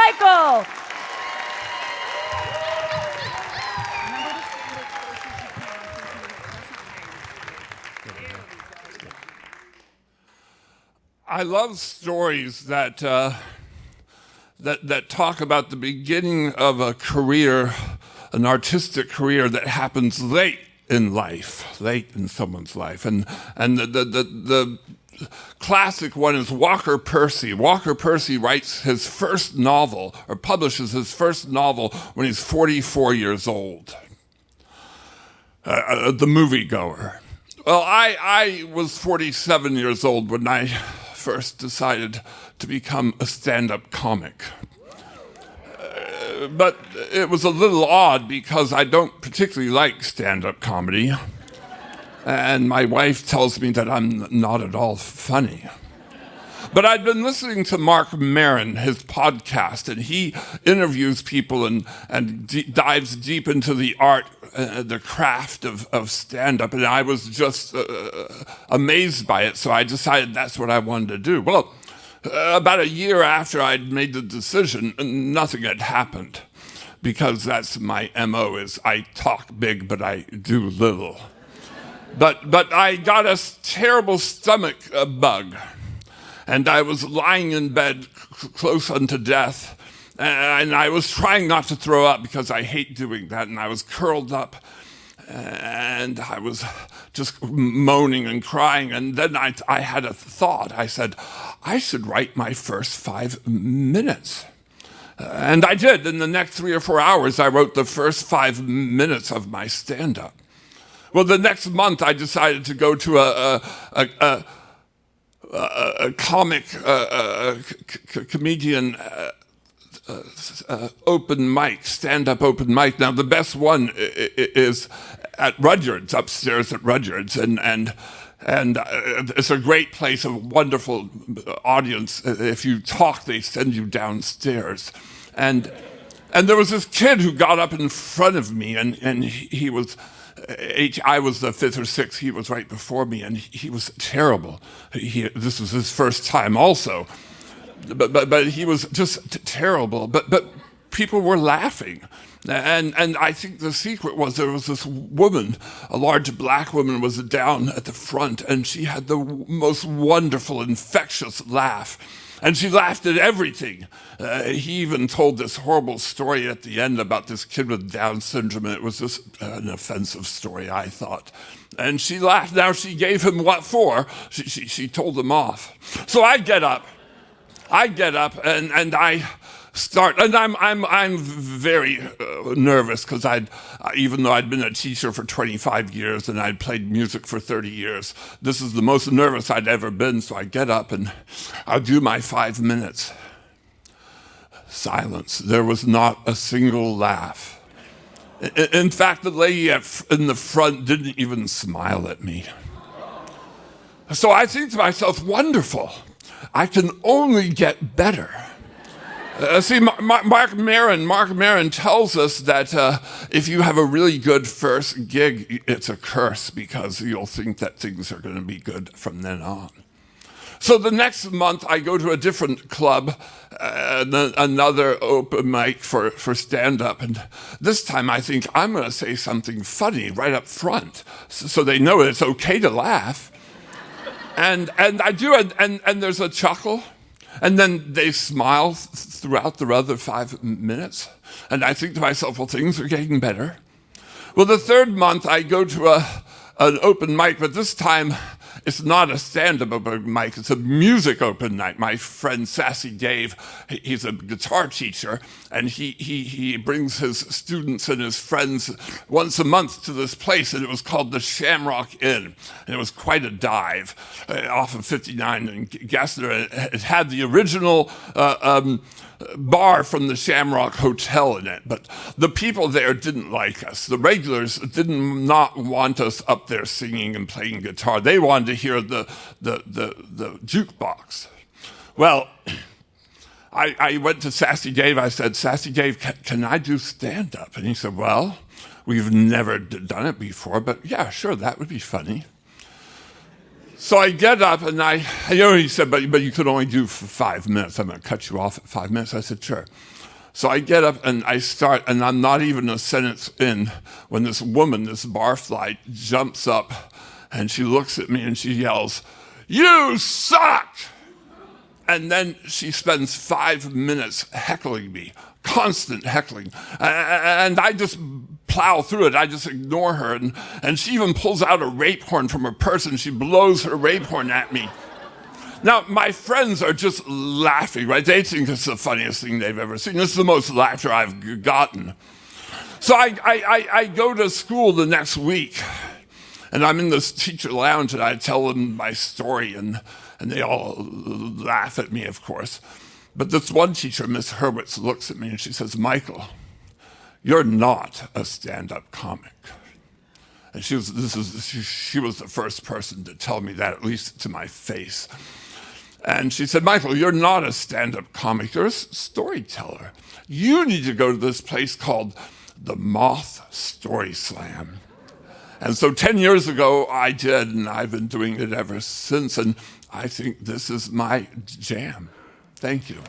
Michael. I love stories that talk about the beginning of a career, an artistic career that happens late in life, late in someone's life. And the classic one is Walker Percy. Walker Percy writes his first novel, or publishes his first novel when he's 44 years old. The Moviegoer. Well, I was 47 years old when I first decided to become a stand-up comic. But it was a little odd because I don't particularly like stand-up comedy. And my wife tells me that I'm not at all funny. But I'd been listening to Mark Maron, his podcast, and he interviews people and dives deep into the art, the craft of stand-up, and I was just amazed by it, so I decided that's what I wanted to do. Well, about a year after I'd made the decision, nothing had happened, because that's my MO, is I talk big, but I do little. But I got a terrible stomach bug. And I was lying in bed close unto death, and I was trying not to throw up because I hate doing that, and I was curled up, and I was just moaning and crying, and then I had a thought. I said, I should write my first 5 minutes. And I did. In the next 3 or 4 hours, I wrote the first 5 minutes of my stand-up. Well, the next month, I decided to go to a comic, comedian open mic, stand-up open mic. Now, the best one is at Rudyard's, upstairs at Rudyard's, and it's a great place, a wonderful audience. If you talk, they send you downstairs. And there was this kid who got up in front of me, and he was... I was the 5th or 6th, he was right before me, and he was terrible. This was his first time also. But he was just terrible. But people were laughing. And I think the secret was there was this woman, a large black woman, was down at the front, and she had the most wonderful, infectious laugh. And she laughed at everything. He even told this horrible story at the end about this kid with Down syndrome, and it was just an offensive story, I thought. And she laughed. Now she gave him what for? She told him off. So I get up, and I start, and I'm very nervous because even though I'd been a teacher for 25 years and I'd played music for 30 years, this is the most nervous I'd ever been. So I get up and I'll do my 5 minutes. Silence. There was not a single laugh. In fact, the lady in the front didn't even smile at me. So I think to myself, wonderful. I can only get better. See, Mark Maron tells us that if you have a really good first gig, it's a curse because you'll think that things are going to be good from then on. So the next month, I go to a different club, another open mic for stand-up, and this time I think I'm going to say something funny right up front so they know it's okay to laugh. And I do, and there's a chuckle. And then they smile throughout the other 5 minutes. And I think to myself, well, things are getting better. Well, the third month, I go to an open mic, but this time it's not a stand-up open mic, it's a music open night. My friend Sassy Dave, he's a guitar teacher, and he brings his students and his friends once a month to this place, and it was called the Shamrock Inn. And it was quite a dive off of 59 and Gessner. It had the original bar from the Shamrock Hotel in it, but the people there didn't like us. The regulars did not want us up there singing and playing guitar. They wanted to hear the jukebox. Well, I went to Sassy Dave. I said, Sassy Dave, can I do stand-up? And he said, well, we've never done it before, but yeah, sure, that would be funny. So I get up and he said, but you could only do for 5 minutes. I'm going to cut you off at 5 minutes. I said, sure. So I get up and I start, and I'm not even a sentence in when this woman, this barfly, jumps up and she looks at me and she yells, "You suck!" And then she spends 5 minutes heckling me, constant heckling. And I just plow through it. I just ignore her. And she even pulls out a rape horn from her purse and she blows her rape horn at me. Now, my friends are just laughing, right? They think it's the funniest thing they've ever seen. This is the most laughter I've gotten. So I go to school the next week, and I'm in this teacher lounge, and I tell them my story, and they all laugh at me, of course. But this one teacher, Miss Hurwitz, looks at me, and she says, "Michael, you're not a stand-up comic." And she was the first person to tell me that, at least to my face. And she said, "Michael, you're not a stand-up comic, you're a storyteller. You need to go to this place called the Moth StorySlam." And so 10 years ago, I did, and I've been doing it ever since, and I think this is my jam. Thank you.